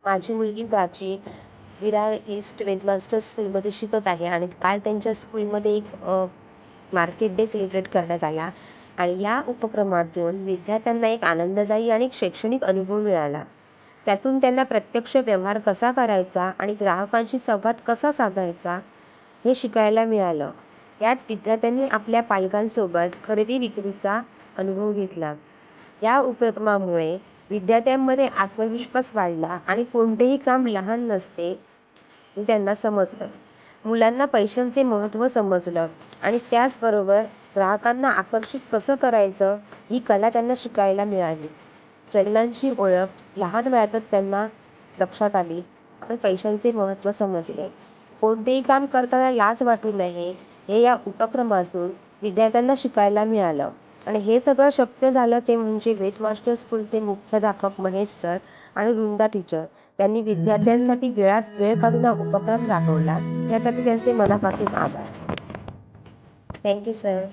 माझी मुलगी प्राची विरार ईस्ट वेदमास्टर स्कूलमध्ये शिकत आहे आणि काल त्यांच्या स्कूलमध्ये एक मार्केट डे सेलिब्रेट करण्यात आला आणि या उपक्रमातून विद्यार्थ्यांना एक आनंददायी आणि शैक्षणिक अनुभव मिळाला. त्यातून त्यांना प्रत्यक्ष व्यवहार कसा करायचा आणि ग्राहकांशी संवाद कसा साधायचा हे शिकायला मिळालं. यात विद्यार्थ्यांनी आपल्या पालकांसोबत खरेदी विक्रीचा अनुभव घेतला. या उपक्रमामुळे विद्यार्थ्यांमध्ये आत्मविश्वास वाढला आणि कोणतेही काम लहान नसते हे त्यांना समजलं. मुलांना पैशांचे महत्त्व समजलं आणि त्याचबरोबर ग्राहकांना आकर्षित कसं करायचं ही कला त्यांना शिकायला मिळाली. चलनांची ओळख लहान वयातच त्यांना लक्षात आली आणि पैशांचे महत्त्व समजले. कोणतेही काम करताना लाज वाटू नये हे या उपक्रमातून विद्यार्थ्यांना शिकायला मिळालं. आणि हे सगळं शक्य झालं ते म्हणजे वेदमास्टर स्कूलचे मुख्याध्यापक महेश सर आणि वृंदा टीचर. त्यांनी विद्यार्थ्यांसाठी वेळात वेळ काढून हा उपक्रम राबवला. यासाठी त्यांचे मनापासून आभार. Thank you sir.